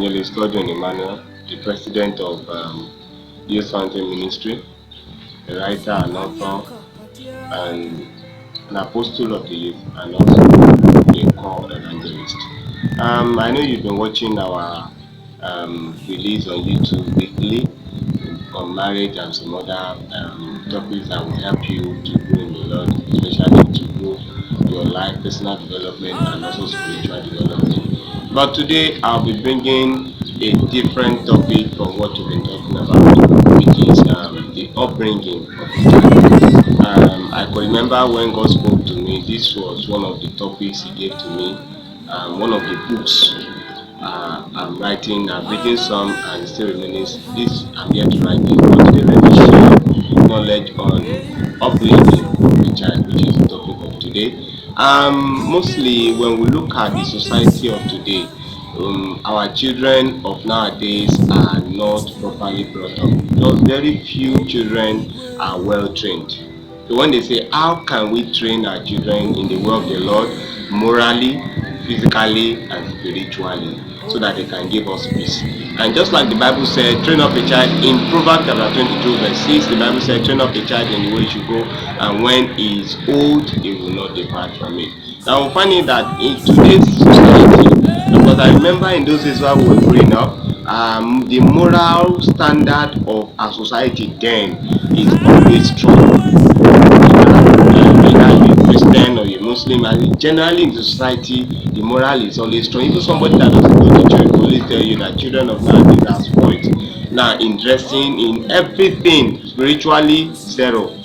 Evangelist Gordon Emmanuel, the president of Youth Fountain Ministry, a writer, an author, and an apostle of the youth, and also a core evangelist. I know you've been watching our release on YouTube weekly on marriage and some other topics that will help you to grow in the Lord, especially to grow your life, personal development, and also spiritual development. But today I'll be bringing a different topic from what we've been talking about, which is the upbringing of a child. I could remember when God spoke to me, this was one of the topics He gave to me. One of the books I'm writing, I've written some and still remaining. This I'm here to write it, but today let me share knowledge on upbringing of a child, which is the topic of today. Mostly when we look at the society of today, our children of nowadays are not properly brought up. Just very few children are well trained. So when they say, how can we train our children in the way of the Lord, morally, physically, and spiritually, so that they can give us peace? And just like the Bible said, train up a child in Proverbs chapter 22 verse 6, the Bible said, train up a child in the way he should go, and when he is old, he will not depart from it. Now we're finding that in today's society, because I remember in those days while we were growing up, the moral standard of our society then is always strong. Whether you're Christian or you're Muslim, and generally in the society, the moral is always strong. Even somebody that doesn't go to church will always tell you that children of nowadays are spoiled. Now, in dressing, in everything, spiritually, zero.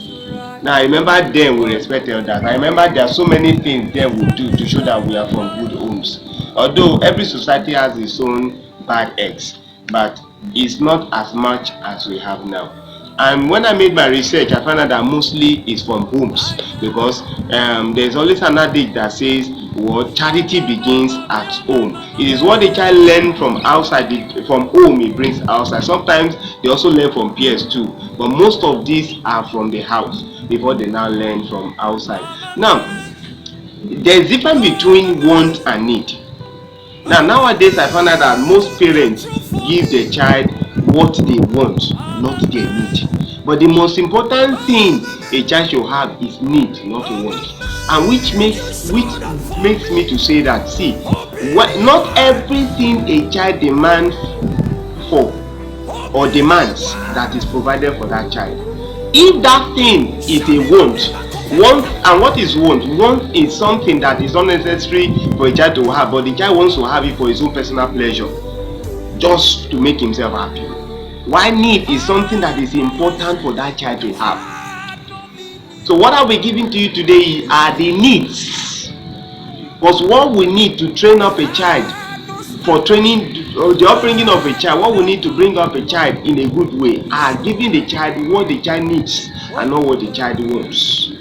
Now, I remember then we respect elders. I remember there are so many things then we do to show that we are from good homes. Although every society has its own bad eggs, but it's not as much as we have now. And when I made my research, I found out that mostly it's from homes, because there's always an adage that says, well, charity begins at home. It is what the child learns from outside, from home he brings outside. Sometimes they also learn from peers too, but most of these are from the house before they now learn from outside. Now, there's difference between want and need. Now, nowadays I found out that most parents give their child what they want, not their need. But the most important thing a child should have is need, not want. And which makes me to say that, see, not everything a child demands for or demands that is provided for that child. If that thing is a want, and what is want? Want is something that is not necessary for a child to have, but the child wants to have it for his own personal pleasure, just to make himself happy. Why need is something that is important for that child to have. So what I'll be giving to you today are the needs. Because what we need to train up a child, for training or the upbringing of a child, what we need to bring up a child in a good way are giving the child what the child needs and not what the child wants.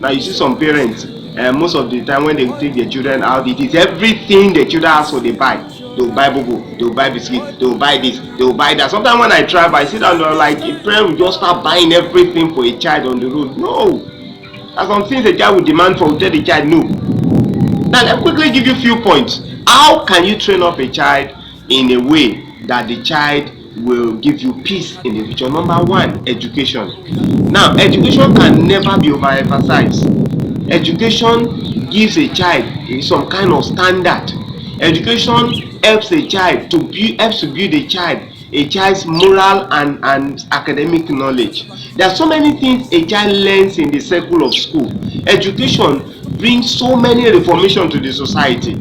Now you see some parents, most of the time when they take their children out, it is everything the children ask for they buy. They will buy bobo, they will buy biscuit, they will buy this, they will buy that. Sometimes when I travel, I sit down there like a parent will just start buying everything for a child on the road. No, there's some things the child will demand for, will tell the child no. Now let me quickly give you a few points. How can you train up a child in a way that the child will give you peace in the future? Number one, education. Now, education can never be overemphasized. Education gives a child some kind of standard. Education helps a child to build a child's moral and academic knowledge. There are so many things a child learns in the circle of school. Education brings so many reformation to the society.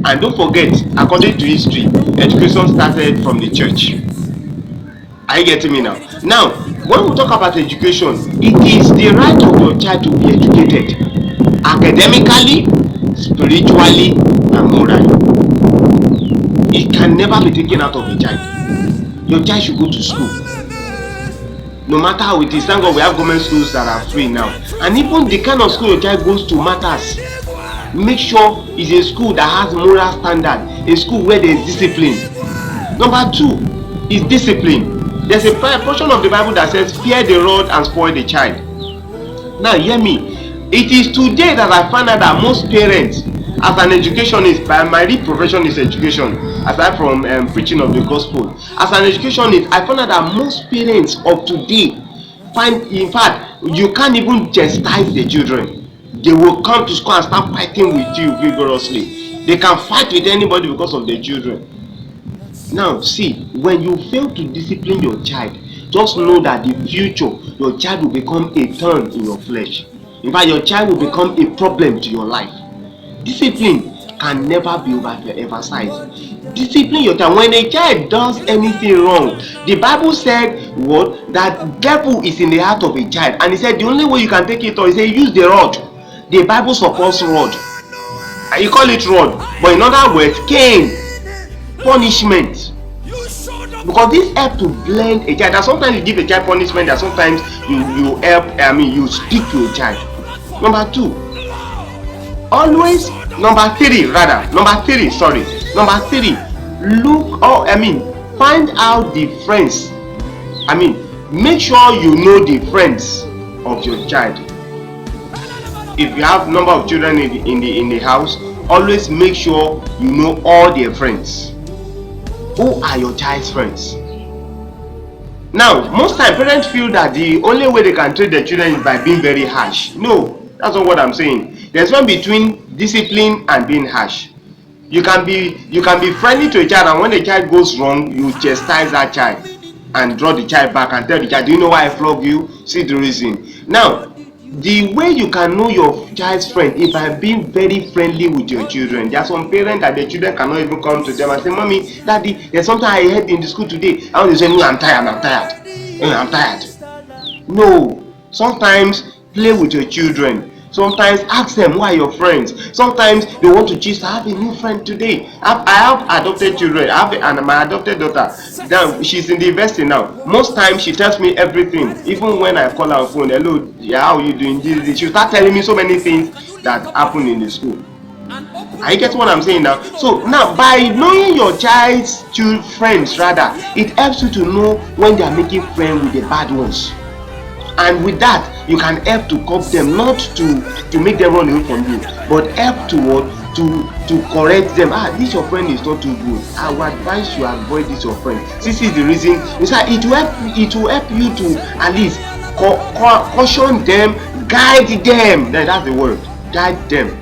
And don't forget, according to history, education started from the church. Are you getting me now? Now, when we talk about education, it is the right of your child to be educated academically, spiritually, and morally. It can never be taken out of a child. Your child should go to school. No matter how it is, thank God we have government schools that are free now. And even the kind of school your child goes to matters. Make sure it's a school that has moral standard, a school where there is discipline. Number two is discipline. There's a portion of the Bible that says, fear the rod and spoil the child. Now hear me. It is today that I find out that most parents, as an educationist, my real profession is education. aside from preaching of the gospel. As an educationist, I found out that most parents of today find, in fact, you can't even chastise the children. They will come to school and start fighting with you vigorously. They can fight with anybody because of their children. Now see, when you fail to discipline your child, just know that the future your child will become a thorn in your flesh. In fact, your child will become a problem to your life. Discipline can never be overemphasized. Discipline your child. When a child does anything wrong, the Bible said what? That devil is in the heart of a child, and he said the only way you can take it off, he said use the rod. The Bible supports rod. And you call it rod, but in other words, cane, punishment. Because this help to blend a child. That sometimes you give a child punishment, that sometimes you help, you speak to a child. Number two, always, number three, look, find out the friends. Make sure you know the friends of your child. If you have number of children in the house, always make sure you know all their friends. Who are your child's friends? Now, most times parents feel that the only way they can treat their children is by being very harsh. No, that's not what I'm saying. There's one between discipline and being harsh. You can be friendly to a child, and when the child goes wrong, you chastise that child and draw the child back and tell the child, do you know why I flog you? See the reason. Now, the way you can know your child's friend is by being very friendly with your children. There are some parents that their children cannot even come to them and say, mommy, daddy, there's something I heard in the school today. I want to say, no, I'm tired. No, sometimes play with your children. Sometimes ask them who are your friends. Sometimes they want to choose. I have a new friend today. I have adopted children. My adopted daughter. Now she's in the university now. Most times she tells me everything. Even when I call her on phone, hello, yeah, how are you doing? She'll start telling me so many things that happen in the school. I get what I'm saying now. So now, by knowing your child's friends, rather, it helps you to know when they are making friends with the bad ones. And with that, you can help to curb them, not to make them run away from you, but help to correct them. This your friend is not too good. I would advise you avoid this your friend. This is the reason. It will help you to at least caution them, guide them. That's the word, guide them.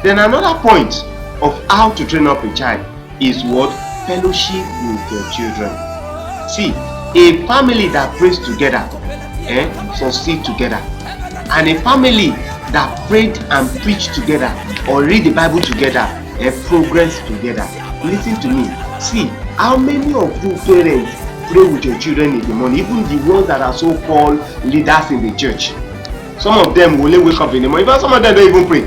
Then another point of how to train up a child is what? Fellowship with your children. See, a family that prays together succeed together, and a family that prayed and preached together or read the Bible together progress together. Listen to me. See, how many of you parents pray with your children in the morning? Even the ones that are so-called leaders in the church, some of them will only wake up in the morning. Even some of them don't even pray.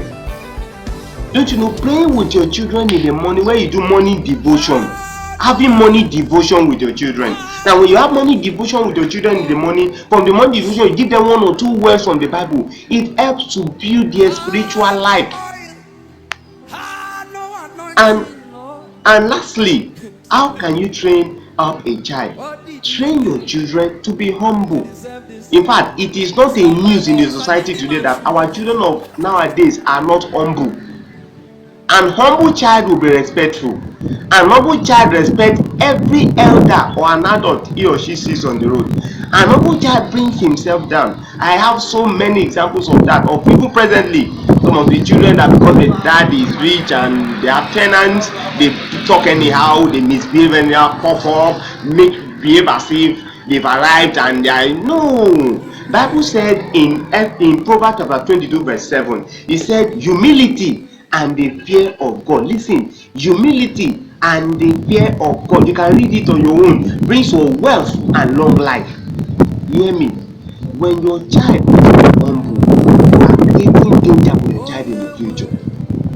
Don't you know, praying with your children in the morning, where you do morning devotion, having morning devotion with your children. Now, when you have morning devotion with your children in the morning, from the morning devotion, you give them 1 or 2 words from the Bible. It helps to build their spiritual life. And lastly, how can you train up a child? Train your children to be humble. In fact, it is not a news in the society today that our children of nowadays are not humble. An humble child will be respectful. An humble child respects every elder or an adult he or she sees on the road. An humble child brings himself down. I have so many examples of that, of people presently. Some of the children that because their dad is rich and they have tenants, they talk anyhow, they misbehave anyhow, puff up, behave as if they've arrived and they are no. Bible said in Proverbs chapter 22 verse 7, it said humility and the fear of God. Listen, humility and the fear of God, you can read it on your own, brings you wealth and long life. You hear me? When your child is humble, you are creating danger for your child in the future.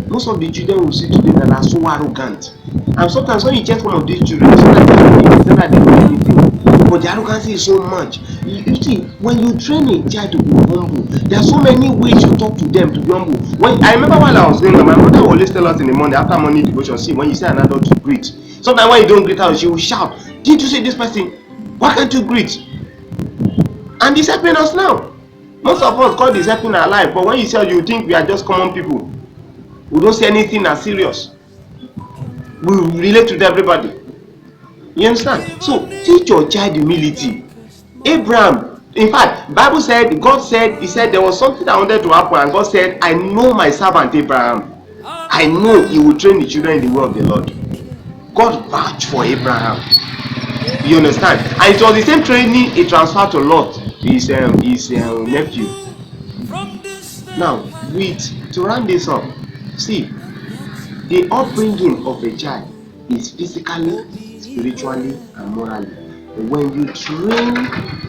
Most of the children we see today that are so arrogant, and sometimes when you check one of these children, sometimes they don't know anything, but the arrogance is so much. You see, when you train a child to be humble, there are so many ways you talk to them to be humble. When I remember while I was younger, my mother would always tell us in the morning after morning devotion, see, when you see an adult to greet, sometimes when you don't greet her, she will shout, did you see this person? Why can't you greet? And it's helping us now. Most of us call this helping our life, but when you say, you think we are just common people. We don't say anything as serious. will relate with everybody. You understand? So teach your child humility. Abraham, in fact, Bible said, God said, he said there was something that wanted to happen, and God said, I know my servant Abraham. I know he will train the children in the way of the Lord. God vouched for Abraham. You understand? And it was the same training he transferred to Lot, his nephew. Now, to round this up, see, the upbringing of a child is physically, spiritually, and morally. When you train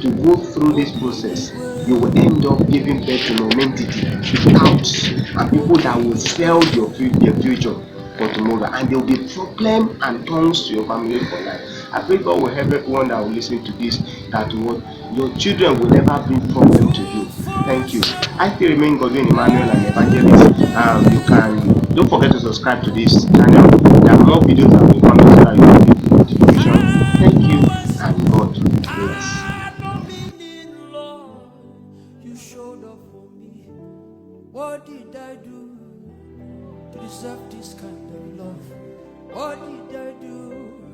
to go through this process, you will end up giving birth to non-entity, scouts, and people that will sell their future for tomorrow, and there will be problem and tongues to your family for life. I pray God will help everyone that will listen to this, that what your children will never bring problem to you. Thank you. I still remain Godwin Emmanuel, and evangelist. You can don't forget to subscribe to this channel. There are more videos that will be coming so that you will get notification. Thank you, and God bless. What did I do to deserve this kind of love? What did I do